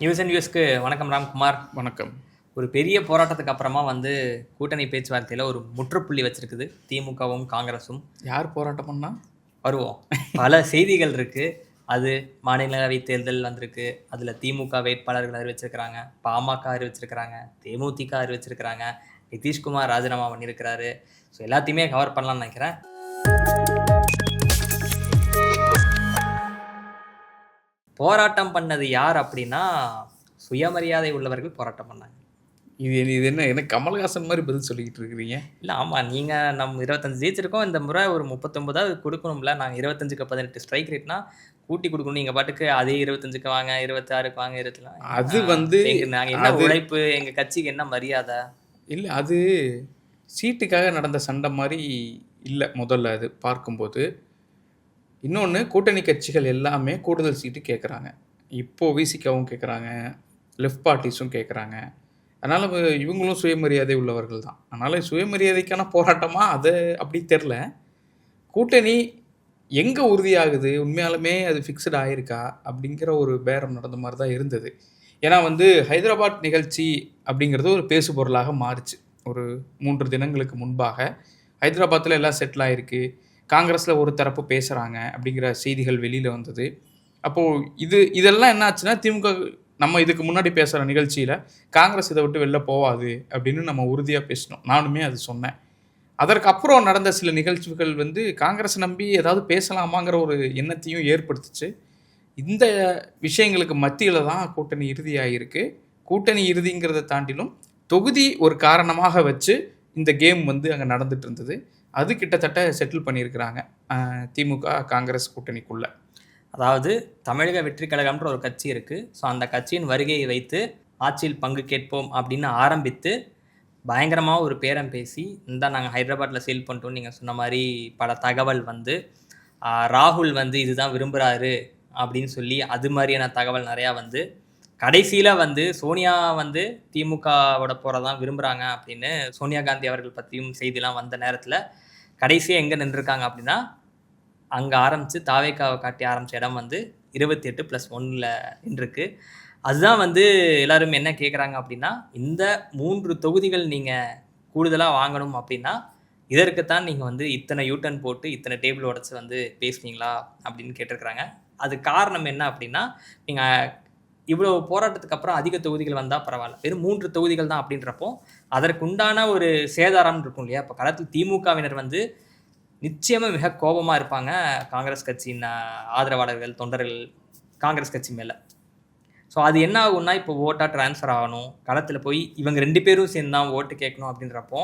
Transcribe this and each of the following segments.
News and வியூஸ்க்கு வணக்கம் ராம்குமார். வணக்கம். ஒரு பெரிய போராட்டத்துக்கு அப்புறமா கூட்டணி பேச்சுவார்த்தையில் ஒரு முற்றுப்புள்ளி வச்சிருக்குது திமுகவும் காங்கிரஸும். யார் போராட்டம் பண்ணா? வருவோம். பல செய்திகள் இருக்குது. அது மாநிலங்களவை தேர்தல் வந்திருக்கு. அதில் திமுக வேட்பாளர்கள் அறிவிச்சிருக்கிறாங்க, பாமக அறிவிச்சிருக்கிறாங்க, தேமுதிக அறிவிச்சிருக்கிறாங்க, நிதிஷ்குமார் ராஜினாமா பண்ணியிருக்கிறாரு. ஸோ எல்லாத்தையுமே கவர் பண்ணலாம்னு நினைக்கிறேன். போராட்டம் பண்ணது யார் அப்படின்னா, சுயமரியாதை உள்ளவர்கள் போராட்டம் பண்ணாங்க. இது என்ன கமல்ஹாசன் மாதிரி பதில் சொல்லிக்கிட்டு இருக்கிறீங்க? இல்லை, ஆமாம். நீங்கள் நம்ம 25 ஜெயிச்சிருக்கோம். இந்த முறை ஒரு 39வது கொடுக்கணும்ல. நாங்கள் 25க்கு 18 ஸ்ட்ரைக் ரேட்னா கூட்டி கொடுக்கணும். நீங்கள் பாட்டுக்கு அதே 25க்கு வாங்க, 26க்கு வாங்க, 24 அது நாங்கள் என்ன உழைப்பு, எங்கள் கட்சிக்கு என்ன மரியாதை? இல்லை, அது சீட்டுக்காக நடந்த சண்டை மாதிரி இல்லை. முதல்ல அது பார்க்கும்போது இன்னொன்று, கூட்டணி கட்சிகள் எல்லாமே கூடுதல் சீட்டு கேட்குறாங்க. இப்போது விசிகாவும் கேட்குறாங்க, லெஃப்ட் பார்ட்டிஸும் கேட்குறாங்க. அதனால் இவங்களும் சுயமரியாதை உள்ளவர்கள் தான். அதனால் சுயமரியாதைக்கான போராட்டமாக அது அப்படி தெரில. கூட்டணி எங்கே உறுதியாகுது, உண்மையாலுமே அது ஃபிக்ஸ்டு ஆகிருக்கா அப்படிங்கிற ஒரு பேரம் நடந்த மாதிரி தான் இருந்தது. ஏன்னா ஹைதராபாத் நிகழ்ச்சி அப்படிங்கிறது ஒரு பேசு பொருளாக மாறுச்சு. ஒரு 3 தினங்களுக்கு முன்பாக ஹைதராபாத்தில் எல்லாம் செட்டில் ஆகிருக்கு, காங்கிரஸில் ஒரு தரப்பு பேசுகிறாங்க அப்படிங்கிற செய்திகள் வெளியில் வந்தது. அப்போது இதெல்லாம் என்ன ஆச்சுன்னா, திமுக நம்ம இதுக்கு முன்னாடி பேசுகிற நிகழ்ச்சியில் காங்கிரஸ் இதை விட்டு வெளில போகாது அப்படின்னு நம்ம உறுதியாக பேசினோம். நானுமே அது சொன்னேன். அதற்கப்புறம் நடந்த சில நிகழ்ச்சிகள் காங்கிரஸ் நம்பி ஏதாவது பேசலாமாங்கிற ஒரு எண்ணத்தையும் ஏற்படுத்துச்சு. இந்த விஷயங்களுக்கு மத்தியில் தான் கூட்டணி இறுதியாகிருக்கு. கூட்டணி இறுதிங்கிறத தாண்டிலும் தொகுதி ஒரு காரணமாக வச்சு இந்த கேம் அங்கே நடந்துட்டு இருந்தது. அது கிட்டத்தட்ட செட்டில் பண்ணியிருக்கிறாங்க திமுக காங்கிரஸ் கூட்டணிக்குள்ளே. அதாவது தமிழக வெற்றி கழகம்ன்ற ஒரு கட்சி இருக்குது. ஸோ அந்த கட்சியின் வருகையை வைத்து ஆட்சியில் பங்கு கேட்போம் அப்படின்னு ஆரம்பித்து பயங்கரமாக ஒரு பேரம் பேசி, நாங்கள் ஹைதராபாத்தில் சேல் பண்ணிட்டோம் நீங்கள் சொன்ன மாதிரி பல தகவல் ராகுல் இதுதான் விரும்புகிறாரு அப்படின்னு சொல்லி அது மாதிரியான தகவல் நிறையா கடைசியில் சோனியா திமுகவோட போகிறதான் விரும்புகிறாங்க அப்படின்னு சோனியா காந்தி அவர்கள் பற்றியும் செய்திலாம் வந்த நேரத்தில் கடைசியாக எங்கே நின்றுருக்காங்க அப்படின்னா, அங்கே ஆரம்பித்து தாவேக்காவை காட்டி ஆரம்பித்த இடம் 28+1 நின்றுருக்கு. அதுதான் எல்லாரும் என்ன கேட்குறாங்க அப்படின்னா, இந்த 3 தொகுதிகள் நீங்கள் கூடுதலாக வாங்கணும் அப்படின்னா இதற்குத்தான் நீங்கள் இத்தனை யூட்டன் போட்டு இத்தனை டேபிள் உடச்சி பேசுனீங்களா அப்படின்னு கேட்டிருக்கிறாங்க. அது காரணம் என்ன அப்படின்னா, நீங்கள் இவ்வளோ போராட்டத்துக்கு அப்புறம் அதிக தொகுதிகள் வந்தால் பரவாயில்ல, வெறும் 3 தொகுதிகள் தான் அப்படின்றப்போ அதற்குண்டான ஒரு சேதாரம் இருக்கும் இல்லையா? இப்போ களத்தில் திமுகவினர் நிச்சயமாக மிக கோபமாக இருப்பாங்க காங்கிரஸ் கட்சியின் ஆதரவாளர்கள், தொண்டர்கள் காங்கிரஸ் கட்சி மேலே. ஸோ அது என்ன ஆகும்னா, இப்போ ஓட்டாக ட்ரான்ஸ்ஃபர் ஆகணும், களத்தில் போய் இவங்க 2 பேரும் சேர்ந்து தான் ஓட்டு கேட்கணும் அப்படின்றப்போ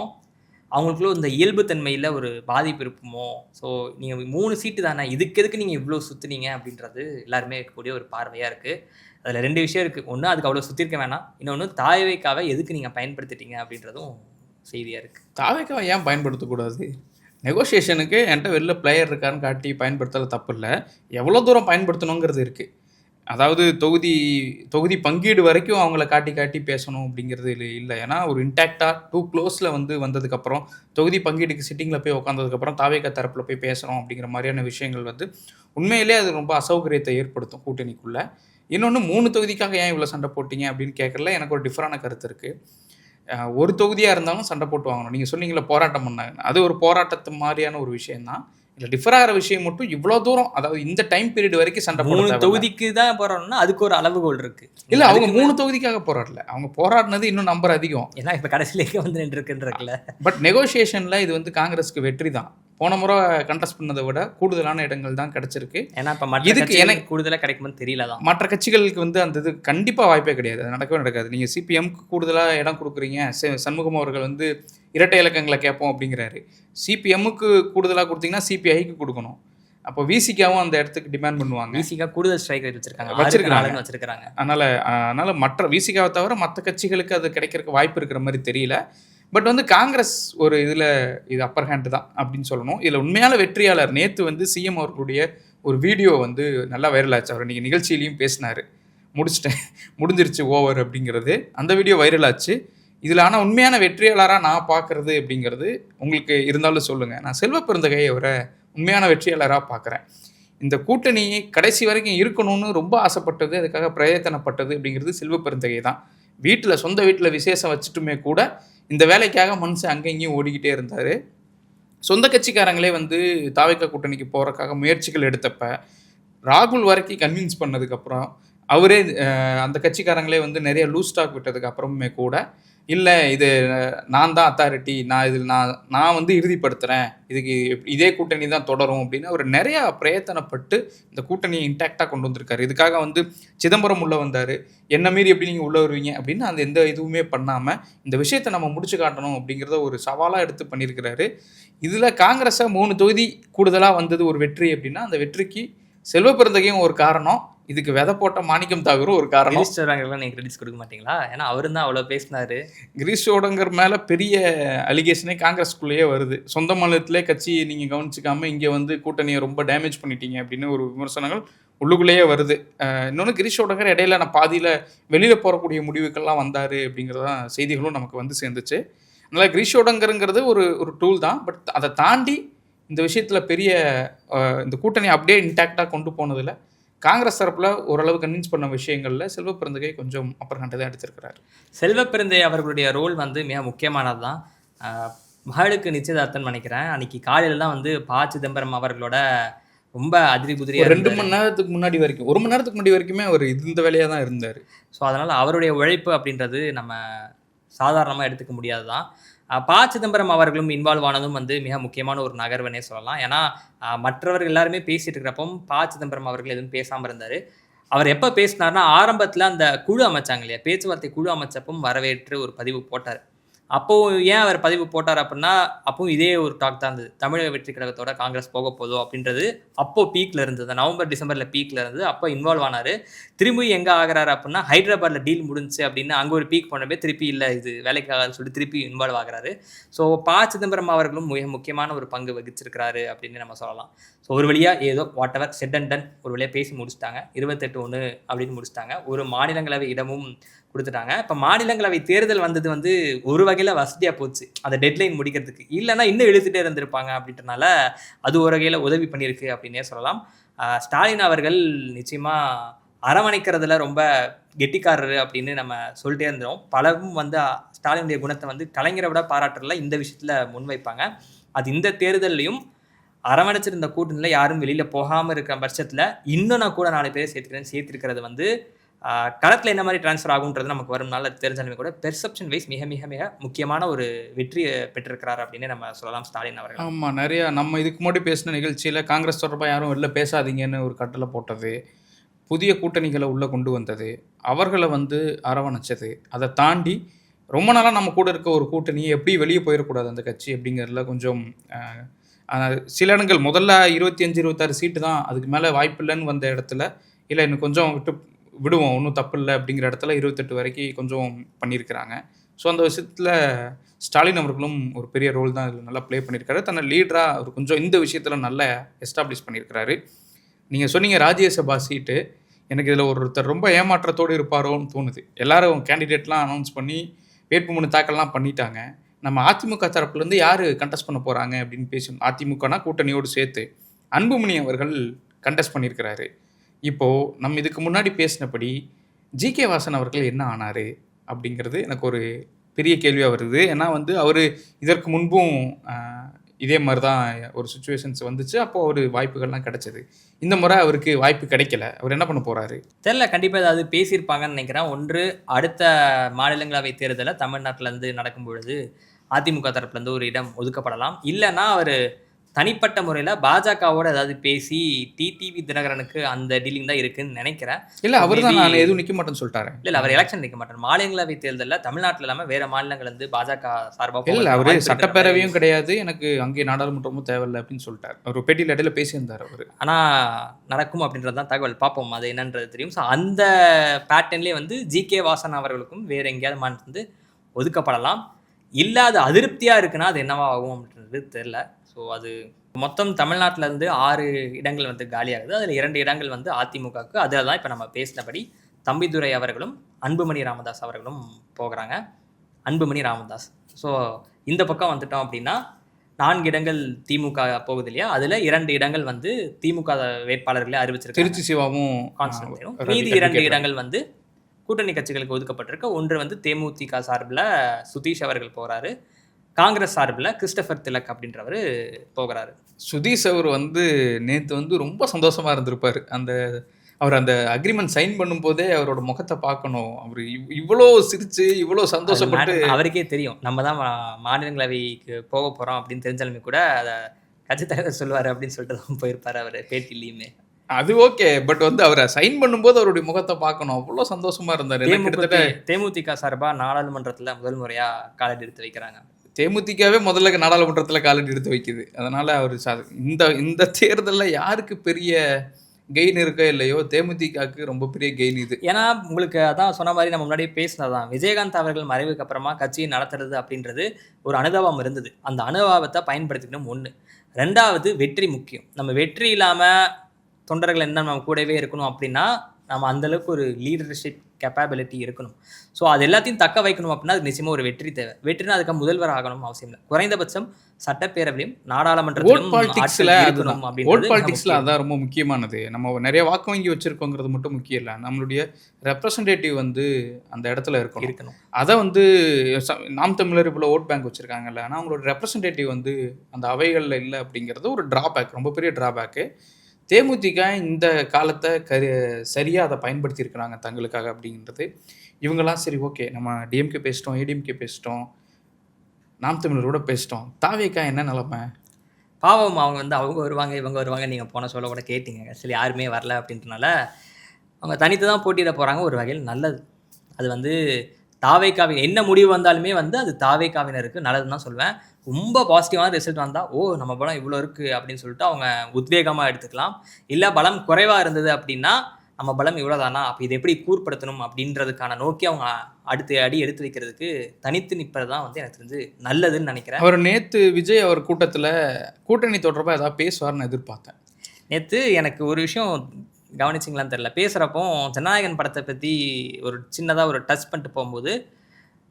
அவங்களுக்குள்ள இந்த இயல்புத்தன்மையில் ஒரு பாதிப்பு இருக்குமோ. ஸோ நீங்கள் 3 சீட்டு தானே, இதுக்கு எதுக்கு நீங்கள் இவ்வளோ சுற்றுனீங்க அப்படின்றது எல்லாருமே இருக்கக்கூடிய ஒரு பார்வையாக இருக்குது. அதில் 2 விஷயம் இருக்குது. ஒன்று, அதுக்கு அவ்வளோ சுற்றிருக்க வேணாம். இன்னொன்று, தாவேக்காவை எதுக்கு நீங்கள் பயன்படுத்திட்டீங்க அப்படின்றதும் செய்தியாக இருக்குது. தாவேக்காவை ஏன் பயன்படுத்தக்கூடாது? நெகோசியேஷனுக்கு என்கிட்ட வெளில பிளேயர் இருக்கான்னு காட்டி பயன்படுத்தல தப்பு இல்லை. எவ்வளோ தூரம் பயன்படுத்தணுங்கிறது இருக்குது. அதாவது தொகுதி பங்கீடு வரைக்கும் அவங்கள காட்டி பேசணும் அப்படிங்கிறது இல்லை. ஏன்னா ஒரு இன்டாக்டாக 2 க்ளோஸில் வந்ததுக்கப்புறம் தொகுதி பங்கீடுக்கு சிட்டிங்கில் போய் உட்காந்ததுக்கப்புறம் தாவேக்கா தரப்பில் போய் பேசுகிறோம் அப்படிங்கிற மாதிரியான விஷயங்கள் உண்மையிலே அது ரொம்ப அசௌகரியத்தை ஏற்படுத்தும் கூட்டணிக்குள்ளே. இன்னொன்று, 3 தொகுதிக்காக ஏன் இவ்வளோ சண்டை போட்டிங்க அப்படின்னு கேட்கல. எனக்கு ஒரு டிஃப்ரெண்டான கருத்து இருக்குது. ஒரு தொகுதியாக இருந்தாலும் சண்டை போட்டு வாங்கணும். நீங்கள் சொன்னீங்களே போராட்டம் பண்ணாங்க, அது ஒரு போராட்டத்து மாதிரியான ஒரு விஷயந்தான். இல்லை, டிஃபர் ஆகிற விஷயம் மட்டும் இவ்வளோ தூரம், அதாவது இந்த டைம் பீரியட் வரைக்கும் சண்டை போட 3 தொகுதிக்கு தான் போராடணும்னா அதுக்கு ஒரு அளவுகோல் இருக்குது. இல்லை, அவங்க 3 தொகுதிக்காக போராடல. அவங்க போராடினது இன்னும் நம்பர் அதிகம். ஏன்னா இப்போ கடைசியிலேயே நின்றுருக்குன்றதுல. பட் நெகோசியேஷனில் இது காங்கிரஸுக்கு வெற்றி தான். போன முறை கண்டெஸ்ட் பண்ணதை விட கூடுதலான இடங்கள் தான் கிடைச்சிருக்கு. ஏன்னா இப்போ இதுக்கு எனக்கு கூடுதலாக கிடைக்கும்னு தெரியல தான். மற்ற கட்சிகளுக்கு அந்த இது கண்டிப்பாக வாய்ப்பே கிடையாது. அது நடக்கவே நடக்காது. நீங்கள் சிபிஎம்க்கு கூடுதலாக இடம் கொடுக்குறீங்க, சண்முகம் அவர்கள் இரட்டை இலக்கங்களை கேட்போம் அப்படிங்கிறாரு. சிபிஎம்முக்கு கூடுதலாக கொடுத்தீங்கன்னா சிபிஐக்கு கொடுக்கணும். அப்போ விசிகாவும் அந்த இடத்துக்கு டிமாண்ட் பண்ணுவாங்க. விசிகா கூடுதல் ஸ்ட்ரைக் ரேட் வச்சிருக்காங்க. அதனால் மற்ற விசிகாவை தவிர மற்ற கட்சிகளுக்கு அது கிடைக்கிறதுக்கு வாய்ப்பு இருக்கிற மாதிரி தெரியல. பட் காங்கிரஸ் ஒரு இதில் இது அப்பர் ஹேண்டு தான் அப்படின்னு சொல்லணும். இதில் உண்மையான வெற்றியாளர் நேற்று சிஎம் அவர்களுடைய ஒரு வீடியோ நல்லா வைரல் ஆச்சு. அவர் இன்றைக்கி நிகழ்ச்சியிலையும் பேசினார். முடிஞ்சிருச்சு ஓவர் அப்படிங்கிறது. அந்த வீடியோ வைரல் ஆச்சு. இதில் ஆனால் உண்மையான வெற்றியாளராக நான் பார்க்குறது அப்படிங்கிறது உங்களுக்கு இருந்தாலும் சொல்லுங்கள். நான் செல்வ பெருந்தகை அவரை உண்மையான வெற்றியாளராக பார்க்குறேன். இந்த கூட்டணி கடைசி வரைக்கும் இருக்கணும்னு ரொம்ப ஆசைப்பட்டது, அதுக்காக பிரயத்தனப்பட்டது அப்படிங்கிறது செல்வ பெருந்தகை தான். சொந்த வீட்டில் விசேஷம் வச்சுட்டுமே கூட இந்த வேலைக்காக மனுஷன் அங்கே இங்கேயும் ஓடிக்கிட்டே இருந்தார். சொந்த கட்சிக்காரங்களே வந்து தாவேகா கூட்டணிக்கு போகிறக்காக முயற்சிகள் எடுத்தப்ப ராகுல் வரைக்கும் கன்வின்ஸ் பண்ணதுக்கப்புறம் அவரே அந்த கட்சிக்காரங்களே வந்து நிறைய லூஸ் ஸ்டாக் விட்டதுக்கு அப்புறமே கூட இல்லை இது நான் தான் அத்தாரிட்டி, நான் வந்து இறுதிப்படுத்துகிறேன், இதுக்கு இதே கூட்டணி தான் தொடரும் அப்படின்னு அவர் நிறையா பிரயத்தனப்பட்டு இந்த கூட்டணியை இன்டாக்டாக கொண்டு வந்திருக்காரு. இதுக்காக வந்து சிதம்பரம் உள்ளே வந்தார், என்ன மீறி எப்படி நீங்கள் உள்ளே வருவீங்க அப்படின்னு அந்த எந்த இதுவுமே பண்ணாமல் இந்த விஷயத்தை நம்ம முடிச்சு காட்டணும் அப்படிங்கிறத ஒரு சவாலாக எடுத்து பண்ணியிருக்கிறாரு. இதில் காங்கிரஸை 3 தொகுதி கூடுதலாக வந்தது ஒரு வெற்றி அப்படின்னா அந்த வெற்றிக்கு செல்வ பெருந்தகையும் ஒரு காரணம், இதுக்கு விதை போட்ட மாணிக்கம் தாகூரும் ஒரு காரணம். கிரீஷ் சோடங்கர்லாம் நீங்கள் கிரெடிட்ஸ் கொடுக்க மாட்டீங்களா? ஏன்னா அவரும் தான் அவ்வளோ பேசினாரு. கிரீஷ் சோடங்கர் மேலே பெரிய அலிகேஷனே காங்கிரஸ்குள்ளேயே வருது. சொந்த மாநிலத்திலே கட்சி நீங்கள் கவனிச்சிக்காமல் இங்கே வந்து கூட்டணியை ரொம்ப டேமேஜ் பண்ணிட்டீங்க அப்படின்னு ஒரு விமர்சனங்கள் உள்ளுக்குள்ளேயே வருது. இன்னொன்று கிரீஷ் சோடங்கர் இடையில நான் பாதியில் வெளியில் போகக்கூடிய முடிவுக்கெல்லாம் வந்தார் அப்படிங்கிறதான் செய்திகளும் நமக்கு வந்து சேர்ந்துச்சு. அதனால் கிரீஷ் சோடங்கருங்கிறது ஒரு டூல் தான். பட் அதை தாண்டி இந்த விஷயத்தில் பெரிய இந்த கூட்டணி அப்படியே இன்டாக்டாக கொண்டு போனதில் காங்கிரஸ் தரப்பில் ஓரளவு கன்வின்ஸ் பண்ண விஷயங்களில் செல்வ பெருந்தகை கொஞ்சம் அப்பர் ஹேண்ட் தான் எடுத்திருக்கிறார். செல்வ பெருந்தகை அவர்களுடைய ரோல் வந்து மிக முக்கியமானது தான். மகளுக்கு நிச்சயதார்த்தம் நினைக்கிறேன், அன்னைக்கு காலையிலலாம் வந்து ப. சிதம்பரம் அவர்களோட ரொம்ப அதிரி குதிரியாக 2 மணி நேரத்துக்கு முன்னாடி வரைக்கும் 1 மணி நேரத்துக்கு முன்னாடி வரைக்குமே அவர் இந்த வேலையாக தான் இருந்தார். ஸோ அதனால் அவருடைய உழைப்பு அப்படின்றது நம்ம சாதாரணமாக எடுத்துக்க முடியாது தான். ப. சிதம்பரம் அவர்களும் இன்வால்வ் ஆனதும் வந்து மிக முக்கியமான ஒரு நகர்வுனே சொல்லலாம். ஏன்னா மற்றவர்கள் எல்லாருமே பேசிட்டு இருக்கிறப்போ ப. சிதம்பரம் அவர்கள் எதுவும் பேசாமல் இருந்தார். அவர் எப்போ பேசினார்னா ஆரம்பத்தில் அந்த குழு அமைச்சாங்க இல்லையா, பேச்சுவார்த்தை குழு அமைச்சப்பும் வரவேற்று ஒரு பதிவு போட்டார். அப்போது ஏன் அவர் பதிவு போட்டார் அப்படின்னா அப்பவும் இதே ஒரு டாக் தான் இருந்தது, தமிழக வெற்றி கழகத்தோட காங்கிரஸ் போக போதோ அப்படின்றது அப்போது பீக்கில் இருந்தது, நவம்பர் டிசம்பரில் பீக்கில் இருந்தது. அப்போ இன்வால்வ் ஆனார். திரும்பி எங்கே ஆகிறாரு அப்படின்னா ஹைதராபாத்தில் டீல் முடிஞ்சு அப்படின்னு அங்கே ஒரு பீக் பண்ணவே திருப்பி இல்லை இது வேலைக்காக சொல்லி திருப்பி இன்வால்வ் ஆகிறாரு. ஸோ ப. சிதம்பரம் அவர்களும் மிக முக்கியமான ஒரு பங்கு வகிச்சிருக்கிறாரு அப்படின்னு நம்ம சொல்லலாம். ஸோ ஒரு வழியாக ஏதோ what ever said and ton ஒரு வழியாக பேசி முடிச்சுட்டாங்க. 28-1 அப்படின்னு முடிச்சுட்டாங்க. ஒரு மாநிலங்களவை இடமும் கொடுத்துட்டாங்க. இப்போ மாநிலங்களவை தேர்தல் வந்தது வந்து ஒரு வகையில் வசதியாக போச்சு அந்த டெட்லைன் முடிக்கிறதுக்கு. இல்லைன்னா இன்னும் இழுத்துட்டே இருந்திருப்பாங்க அப்படின்றனால அது ஒரு வகையில் உதவி பண்ணியிருக்கு அப்படின்னே சொல்லலாம். ஸ்டாலின் அவர்கள் நிச்சயமாக அரவணைக்கிறதுல ரொம்ப கெட்டிக்காரரு அப்படின்னு நம்ம சொல்லிட்டே இருந்தோம். பலரும் வந்து ஸ்டாலினுடைய குணத்தை வந்து கலைஞரை விட பாராட்டுறதுல இந்த விஷயத்தில் முன்வைப்பாங்க. அது இந்த தேர்தல்லையும் அரவணைச்சிருந்த கூட்டணியில் யாரும் வெளியில் போகாமல் இருக்கிற பட்சத்தில் இன்னும் நான் கூட 4 பேர் சேர்த்திருக்கிறது வந்து களத்தில் என்ன மாதிரி ட்ரான்ஸ்ஃபர் ஆகுன்றது நமக்கு வரும் நாள் தெரிஞ்சாலுமே கூட பெர்செப்ஷன் வைஸ் மிக மிக மிக முக்கியமான ஒரு வெற்றியை பெற்றிருக்கிறார் அப்படின்னு நம்ம சொல்லலாம் ஸ்டாலின் அவர்கள். ஆமாம், நிறையா நம்ம இதுக்கு முன்னாடி பேசின நிகழ்ச்சியில் காங்கிரஸ் தொடர்பாக யாரும் வெளில பேசாதீங்கன்னு ஒரு கட்டளை போட்டது, புதிய கூட்டணிகளை உள்ளே கொண்டு வந்தது, அவர்களை வந்து அரவணைச்சது, அதை தாண்டி ரொம்ப நாளாக நம்ம கூட இருக்க ஒரு கூட்டணியை எப்படி வெளியே போயிடக்கூடாது அந்த கட்சி அப்படிங்கிறதுல கொஞ்சம் சில இடங்கள் முதல்ல 25-26 சீட்டு தான், அதுக்கு மேலே வாய்ப்பு இல்லைன்னு வந்த இடத்துல இல்லை இன்னும் கொஞ்சம் விடுவோம் ஒன்றும் தப்பு இல்லை அப்படிங்கிற இடத்துல 28 வரைக்கும் கொஞ்சம் பண்ணியிருக்கிறாங்க. ஸோ அந்த விஷயத்தில் ஸ்டாலின் அவர்களும் ஒரு பெரிய ரோல் தான் இதில் நல்லா ப்ளே பண்ணியிருக்காரு. தன்னை லீடராக அவர் கொஞ்சம் இந்த விஷயத்தில் நல்லா எஸ்டாப்ளிஷ் பண்ணியிருக்கிறாரு. நீங்கள் சொன்னீங்க ராஜ்யசபா சீட்டு, எனக்கு இதில் ஒருத்தர் ரொம்ப ஏமாற்றத்தோடு இருப்பாரோன்னு தோணுது. எல்லாரும் கேண்டிடேட்லாம் அனௌன்ஸ் பண்ணி வேட்புமனு தாக்கல்லாம் பண்ணிட்டாங்க. நம்ம அதிமுக தரப்புலேருந்து யார் கண்டெஸ்ட் பண்ண போகிறாங்க அப்படின்னு பேசணும். அதிமுகனா கூட்டணியோடு சேர்த்து அன்புமணி அவர்கள் கண்டெஸ்ட் பண்ணியிருக்கிறாரு. இப்போது நம்ம இதுக்கு முன்னாடி பேசினபடி ஜி.கே. வாசன் அவர்கள் என்ன ஆனார் அப்படிங்கிறது எனக்கு ஒரு பெரிய கேள்வியாக வருது. ஏன்னா வந்து அவர் இதற்கு முன்பும் இதே மாதிரி தான் ஒரு சுச்சுவேஷன்ஸ் வந்துச்சு. அப்போது அவர் வாய்ப்புகள்லாம் கிடைச்சது. இந்த முறை அவருக்கு வாய்ப்பு கிடைக்கல. அவர் என்ன பண்ண போகிறாரு தெரியல. கண்டிப்பாக ஏதாவது பேசியிருப்பாங்கன்னு நினைக்கிறேன். ஒன்று அடுத்த மாநிலங்களவை தேர்தலில் தமிழ்நாட்டிலேருந்து நடக்கும் பொழுது அதிமுக தரப்புலேருந்து ஒரு இடம் ஒதுக்கப்படலாம். இல்லைன்னா அவர் தனிப்பட்ட முறையில் பாஜகவோட ஏதாவது பேசி டிடிவி தினகரனுக்கு அந்த டீலிங் தான் இருக்குன்னு நினைக்கிறேன். இல்லை அவர் தான் நான் எதுவும் நிற்க மாட்டேன்னு சொல்லிட்டாரு. இல்லை அவர் எலெக்ஷன் நிற்க மாட்டார். மாநிலங்களவை தேர்தலில் தமிழ்நாட்டில் இல்லாமல் வேறு மாநிலங்கள் வந்து பாஜக சார்பாக இல்லை அவர் சட்டப்பேரவையும் கிடையாது, எனக்கு அங்கே நாடாளுமன்றமும் தேவையில்லை அப்படின்னு சொல்லிட்டார். ஒரு பேட்டியில் இடையில பேசியிருந்தார் அவர். ஆனால் நடக்கும் அப்படின்றது தான் தகவல். பார்ப்போம் அது என்னன்றது தெரியும். ஸோ அந்த பேட்டர்ன்லேயே வந்து ஜி.கே. வாசன் அவர்களுக்கும் வேறு எங்கேயாவது மாநிலம் வந்து ஒதுக்கப்படலாம். இல்லை அது அதிருப்தியாக இருக்குன்னா அது என்னவா ஆகும் அப்படின்றது தெரில. ஸோ அது மொத்தம் தமிழ்நாட்டிலேருந்து 6 இடங்கள் வந்து காலியாகுது. அதில் 2 இடங்கள் வந்து அதிமுகவுக்கு. அதில் தான் இப்போ நம்ம பேசினபடி தம்பிதுரை அவர்களும் அன்புமணி ராமதாஸ் அவர்களும் போகிறாங்க. அன்புமணி ராமதாஸ். ஸோ இந்த பக்கம் வந்துட்டோம் அப்படின்னா 4 இடங்கள் திமுக போகுது இல்லையா, அதுல 2 இடங்கள் வந்து திமுக வேட்பாளர்களே அறிவிச்சிருக்காங்க. திருச்சி சிவாவும் கான்ஸ்டன்டைனும். மீதி 2 இடங்கள் வந்து கூட்டணி கட்சிகளுக்கு ஒதுக்கப்பட்டிருக்கு. ஒன்று வந்து தேமுதிக சார்பில் சுதீஷ் அவர்கள் போறாரு. காங்கிரஸ் சார்பில் கிறிஸ்டபர் திலக் அப்படின்றவர் போகிறாரு. சுதீஷ் அவர் வந்து நேற்று வந்து ரொம்ப சந்தோஷமா இருந்திருப்பாரு. அவர் அந்த அக்ரிமெண்ட் சைன் பண்ணும்போதே அவரோட முகத்தை பார்க்கணும். அவர் இவ்வளோ சிரிச்சு இவ்வளோ சந்தோஷப்பட்டு அவருக்கே தெரியும் நம்ம தான் மாநிலங்களவைக்கு போக போகிறோம் அப்படின்னு தெரிஞ்சாலுமே கூட அதை கட்சி தலைவர் சொல்லுவார் அப்படின்னு சொல்லிட்டு தான் போயிருப்பார் அவர் பேட்டிலையுமே. அது ஓகே, பட் வந்து அவரை சைன் பண்ணும்போது அவருடைய முகத்தை பார்க்கணும். அவ்வளோ சந்தோஷமா இருந்தார். தேமுதிக சார்பாக நாடாளுமன்றத்தில் முதல் முறையாக காலடி எடுத்து வைக்கிறாங்க. தேமுதிகவே முதல்ல நாடாளுமன்றத்தில் காலடி எடுத்து வைக்குது. அதனால அவர் இந்த தேர்தலில் யாருக்கு பெரிய கெயின் இருக்கோ இல்லையோ, தேமுதிகக்கு ரொம்ப பெரிய கெயின் இது. ஏன்னா உங்களுக்கு அதான் சொன்ன மாதிரி நம்ம முன்னாடியே பேசினதான், விஜயகாந்த் அவர்கள் மறைவுக்கு அப்புறமா கட்சியை நடத்துறது அப்படின்றது ஒரு அனுபவம் இருந்தது. அந்த அனுபவத்தை பயன்படுத்திக்கணும் ஒன்று. 2வது வெற்றி முக்கியம். நம்ம வெற்றி இல்லாமல் தொண்டர்கள் என்ன நம்ம கூடவே இருக்கணும் அப்படின்னா நம்ம அந்தளவுக்கு ஒரு லீடர்ஷிப் கேப்பபிலிட்டி இருக்கணும். ஸோ அது எல்லாத்தையும் தக்க வைக்கணும் அப்படின்னா அது நிச்சயமாக ஒரு வெற்றி தேவை. வெற்றினா அதுக்கு முதல்வர் ஆகணும் அவசியம் இல்லை. குறைந்தபட்சம் சட்டப்பேரவையும் நாடாளுமன்றத்திலும் இருக்கணும். ஓட் பாலிடிக்ஸில் அதான் ரொம்ப முக்கியமானது. நம்ம நிறைய வாக்கு வங்கி வச்சிருக்கோங்கிறது மட்டும் முக்கியம் இல்லை, நம்மளுடைய ரெப்ரசன்டேட்டிவ் வந்து அந்த இடத்துல இருக்கணும். அதை வந்து நாம் தமிழர் இவ்வளோ ஓட் பேங்க் வச்சுருக்காங்கல்ல, ஆனால் அவங்களோட ரெப்ரசன்டேட்டிவ் வந்து அந்த அவைகளில் இல்லை அப்படிங்கிறது ஒரு ட்ராபேக், ரொம்ப பெரிய ட்ராபேக்கு. தேமுதிக இந்த காலத்தை சரியாக அதை பயன்படுத்தியிருக்கிறாங்க தங்களுக்காக அப்படின்றது. இவங்கெல்லாம் சரி ஓகே, நம்ம டிஎம்கே பேசிட்டோம், ஏடிஎம்கே பேசிட்டோம், நாம் தமிழரோட பேசிட்டோம், தாவேக்கா என்ன நிலைமை? பாவம், அவங்க வந்து அவங்க வருவாங்க இவங்க வருவாங்க நீங்கள் போன சொல்ல கூட கேட்டிங்க. ஆக்சுவலி யாருமே வரல அப்படின்றனால அவங்க தனித்து தான் போட்டியிட போகிறாங்க. ஒரு வகையில் நல்லது. அது வந்து தாவேக்காவின் என்ன முடிவு வந்தாலுமே வந்து அது தாவேக்காவினருக்கு நல்லதுன்னு தான் சொல்வேன். ரொம்ப பாசிட்டிவான ரிசல்ட் வந்தால் நம்ம பலம் இவ்வளோ இருக்குது அப்படின்னு சொல்லிட்டு அவங்க உத்வேகமாக எடுத்துக்கலாம். இல்லை பலம் குறைவாக இருந்தது அப்படின்னா நம்ம பலம் இவ்வளோ தானா, அப்போ இதை எப்படி கூர்படுத்தணும் அப்படின்றதுக்கான நோக்கி அவங்க அடுத்த அடி எடுத்து வைக்கிறதுக்கு தனித்து நிற்பது தான் வந்து எனக்கு தெரிஞ்சு நல்லதுன்னு நினைக்கிறேன். அவர் நேற்று விஜய் அவர் கூட்டத்தில் கூட்டணி தொடர்பாக ஏதாவது பேசுவார்னு எதிர்பார்த்தேன். நேற்று எனக்கு ஒரு விஷயம் கவனிச்சிங்களான்னு தெரியல, பேசுகிறப்போ ஜனநாயகன் படத்தை பற்றி ஒரு சின்னதாக ஒரு டச் பண்ணிட்டு போகும்போது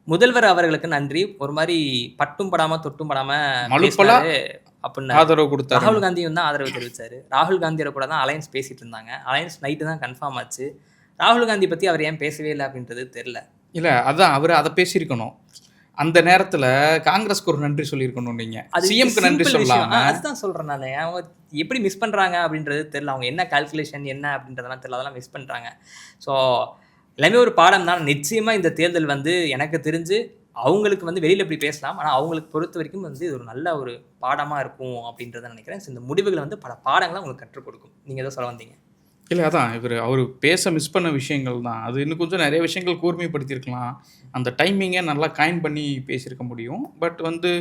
முதல்வர் அவர்களுக்கு நன்றி, ஒரு மாதிரி பட்டும் படாமல் தொட்டும் படாமல் அப்படின்னு ஆதரவு கொடுத்தாரு. ராகுல் காந்தியும் தான் ஆதரவு தெரிவித்தார். ராகுல் காந்தியோட கூட தான் அலையன்ஸ் பேசிகிட்டு இருந்தாங்க. அலையன்ஸ் நைட்டு தான் கன்ஃபார்ம் ஆச்சு. ராகுல் காந்தி பற்றி அவர் ஏன் பேசவே இல்லை அப்படின்றது தெரில. இல்லை அதான் அவர் அதை பேசியிருக்கணும். அந்த நேரத்தில் காங்கிரஸ்க்கு ஒரு நன்றி சொல்லியிருக்கணும். நீங்கள் அது சிஎம்க்கு நன்றி சொல்லலாம். அதுதான் சொல்கிறேன் நான். அவங்க எப்படி மிஸ் பண்ணுறாங்க அப்படின்றது தெரில. அவங்க என்ன கால்குலேஷன் என்ன அப்படின்றதெல்லாம் தெரில, அதெல்லாம் மிஸ் பண்ணுறாங்க. ஸோ எல்லாமே ஒரு பாடம் தான். நிச்சயமாக இந்த தேர்தல் வந்து எனக்கு தெரிஞ்சு அவங்களுக்கு வந்து வெளியில் எப்படி பேசலாம், ஆனால் அவங்களுக்கு பொறுத்த வரைக்கும் வந்து இது ஒரு நல்ல ஒரு பாடமாக இருக்கும் அப்படின்றத நினைக்கிறேன். ஸோ இந்த முடிவுகளை வந்து பல பாடங்களை உங்களுக்கு கற்றுக் கொடுக்கும். நீங்கள் எதோ சொல்ல வந்தீங்க? இல்லை அதான் அவர் பேச மிஸ் பண்ண விஷயங்கள் தான். அது இன்னும் கொஞ்சம் நிறைய விஷயங்கள் கூர்மைப்படுத்தியிருக்கலாம். அந்த டைமிங்கை நல்லா காயின் பண்ணி பேசியிருக்க முடியும். பட் வந்து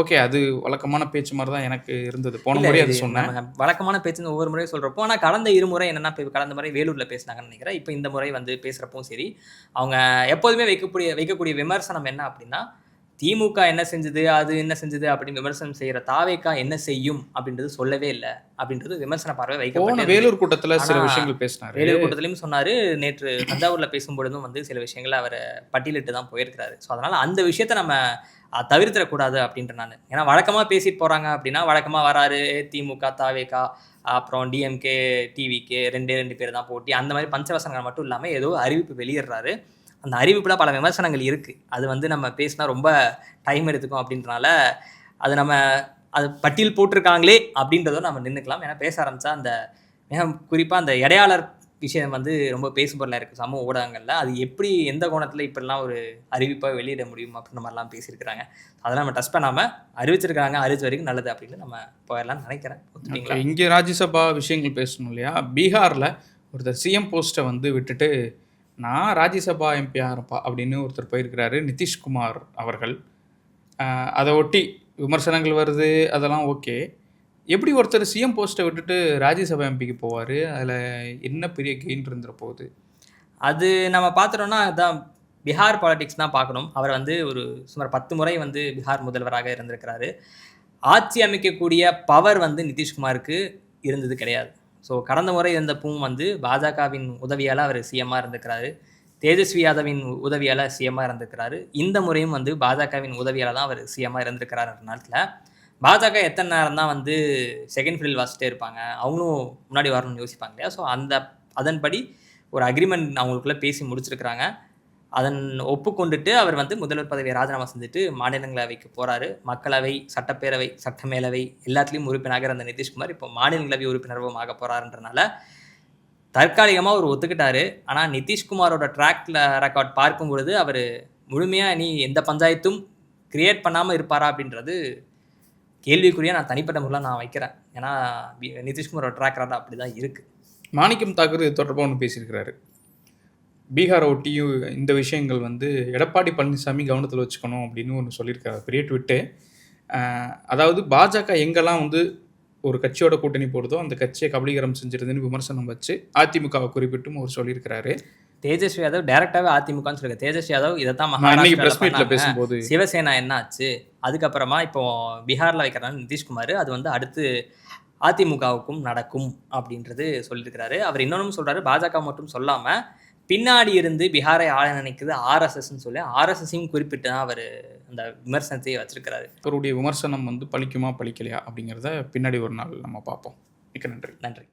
ஓகே, அது வழக்கமான பேச்சு மாதிரி தான் எனக்கு இருந்தது. போன முறை அது சொன்னேன், வழக்கமான பேச்சுன்னு ஒவ்வொரு முறையும் சொல்கிறப்போ. ஆனால் கடந்த இருமுறை என்னென்னா, இப்போ கடந்த முறை வேலூரில் பேசினாங்கன்னு நினைக்கிறேன். இப்போ இந்த முறை வந்து பேசுகிறப்பவும் சரி, அவங்க எப்போதுமே வைக்கக்கூடிய விமர்சனம் என்ன அப்படின்னா, திமுக என்ன செஞ்சது, அது என்ன செஞ்சது அப்படின்னு விமர்சனம் செய்கிற தாவேக்கா என்ன செய்யும் அப்படின்றது சொல்லவே இல்லை அப்படின்றது விமர்சன பார்வை வைக்கப்பட்ட. வேலூர் கூட்டத்தில் சில விஷயங்கள் பேசினார். வேலூர் கூட்டத்திலையும் சொன்னார். நேற்று தஞ்சாவூரில் பேசும்பொழுதும் வந்து சில விஷயங்களை அவர் பட்டியலிட்டு தான் போயிருக்கிறாரு. ஸோ அதனால் அந்த விஷயத்தை நம்ம தவிர்த்திடக்கூடாது அப்படின்ற நான். ஏன்னா வழக்கமாக பேசிட்டு போகிறாங்க அப்படின்னா, வழக்கமாக வராரு திமுக, தாவேக்கா, அப்புறம் டிஎம்கே, டிவிகே, ரெண்டு பேர் தான் போட்டி, அந்த மாதிரி பஞ்சவசனங்கள் மட்டும் இல்லாமல் ஏதோ அறிவிப்பு வெளியிடுறாரு. அந்த அறிவிப்பில் பல விமர்சனங்கள் இருக்குது. அது வந்து நம்ம பேசினா ரொம்ப டைம் எடுத்துக்கும் அப்படின்றனால அது பட்டியல் போட்டிருக்காங்களே அப்படின்றதோ நம்ம நின்றுக்கலாம். ஏன்னா பேச ஆரம்பித்தா அந்த குறிப்பாக அந்த இடையாளர் விஷயம் வந்து ரொம்ப பேசுபொருளாக இருக்குது சமூக ஊடகங்களில். அது எப்படி எந்த கோணத்தில் இப்படிலாம் ஒரு அறிவிப்பாக வெளியிட முடியும் அப்படின்ற மாதிரிலாம் பேசியிருக்கிறாங்க. அதெல்லாம் நம்ம டச் பண்ணாமல் அறிவிச்சிருக்காங்க, அறிவிச்ச வரைக்கும் நல்லது அப்படின்னு நம்ம போயிடலாம்னு நினைக்கிறேன். இங்கே ராஜ்யசபா விஷயங்கள் பேசணும் இல்லையா? பீகாரில் ஒருத்தர் சிஎம் போஸ்ட்டை வந்து விட்டுட்டு நான் ராஜ்யசபா எம்பியாக இருப்பா அப்படின்னு ஒருத்தர் போயிருக்கிறாரு, நிதிஷ்குமார் அவர்கள். அதை ஒட்டி விமர்சனங்கள் வருது, அதெல்லாம் ஓகே. எப்படி ஒருத்தர் சிஎம் போஸ்ட்டை விட்டுட்டு ராஜ்யசபா எம்பிக்கு போவார்? அதில் என்ன பெரிய கெயின் இருந்துற போகுது? அது நம்ம பார்த்துட்டோம்னா அதுதான் பீகார் பாலிடிக்ஸ் தான் பார்க்கணும். அவர் வந்து ஒரு சுமார் 10 முறை வந்து பீகார் முதல்வராக இருந்திருக்கிறாரு. ஆட்சி அமைக்கக்கூடிய பவர் வந்து நிதிஷ்குமாருக்கு இருந்தது கிடையாது. ஸோ கடந்த முறை இருந்தப்பவும் வந்து பாஜகவின் உதவியால் அவர் சிஎம்மாக இருந்திருக்கிறாரு. தேஜஸ்வி யாதவின் உதவியால் சிஎம்மாக இருந்திருக்கிறாரு. இந்த முறையும் வந்து பாஜகவின் உதவியால் தான் அவர் சிஎம்மாக இருந்திருக்கிறார். நேரத்தில் பாஜக எத்தனை நேரம் தான் வந்து செகண்ட் ஃபில் வாசிச்சிட்டே இருப்பாங்க, அவங்களும் முன்னாடி வரணும்னு யோசிப்பாங்க இல்லையா? ஸோ அதன்படி ஒரு அக்ரிமெண்ட் அவங்களுக்குள்ள பேசி முடிச்சிருக்கிறாங்க. அதன் ஒப்புக்கொண்டுட்டு அவர் வந்து முதல்வர் பதவியை ராஜினாமா செஞ்சுட்டு மாநிலங்களவைக்கு போறாரு. மக்களவை, சட்டப்பேரவை, சட்டமேலவை எல்லாத்துலேயும் உறுப்பினராக இருந்த நிதிஷ்குமார் இப்போ மாநிலங்களவை உறுப்பினரும் ஆக போறாருன்றனால தற்காலிகமாக அவர் ஒத்துக்கிட்டாரு. ஆனால் நிதிஷ்குமாரோட ரெக்கார்ட் பார்க்கும் பொழுது அவர் முழுமையாக இனி எந்த பஞ்சாயத்தும் கிரியேட் பண்ணாமல் இருப்பாரா அப்படின்றது கேள்விக்குறியாக நான் தனிப்பட்ட முறையில் நான் வைக்கிறேன். ஏன்னா நிதிஷ்குமாரோட ட்ராக் ரெக்கார்ட் அப்படி தான் இருக்குது. மாணிக்கம் தாக்கூர் இது தொடர்பாக ஒன்று பேசியிருக்கிறாரு. பீகாரை ஒட்டியும் இந்த விஷயங்கள் வந்து எடப்பாடி பழனிசாமி கவனத்தில் வச்சுக்கணும் அப்படின்னு ஒன்று சொல்லியிருக்காரு. பெரிய ட்விட்டு. அதாவது பாஜக எங்கெல்லாம் வந்து ஒரு கட்சியோட கூட்டணி போடுதோ அந்த கட்சியை கபலீகரம் செஞ்சிருதுன்னு விமர்சனம் வச்சு அதிமுகவை குறிப்பிட்டும் அவர் சொல்லியிருக்கிறாரு. தேஜஸ்வி யாதவ் டைரக்டாகவே அதிமுகன்னு சொல்லியிருக்காரு. தேஜஸ்வி யாதவ் இதைத்தான் மகாராஷ்டிரால பேசும்போது சிவசேனா என்ன ஆச்சு, அதுக்கப்புறமா இப்போ பீகாரில் வைக்கிறாங்க நிதிஷ்குமார், அது வந்து அடுத்து அதிமுகவுக்கும் நடக்கும் அப்படின்றது சொல்லியிருக்கிறாரு. அவர் இன்னொன்றும் சொல்கிறாரு, பாஜக மட்டும் சொல்லாமல் பின்னாடி இருந்து பீகாரை ஆள நினைக்குது ஆர்எஸ்எஸ்ன்னு சொல்லி ஆர்எஸ்எஸ்ஸையும் குறிப்பிட்டு தான் அவர் அந்த விமர்சனத்தையே வச்சிருக்கிறாரு. அவருடைய விமர்சனம் வந்து பலிக்குமா பலிக்கலையா அப்படிங்கிறத பின்னாடி ஒரு நாள் நம்ம பார்ப்போம். மிக்க நன்றி. நன்றி.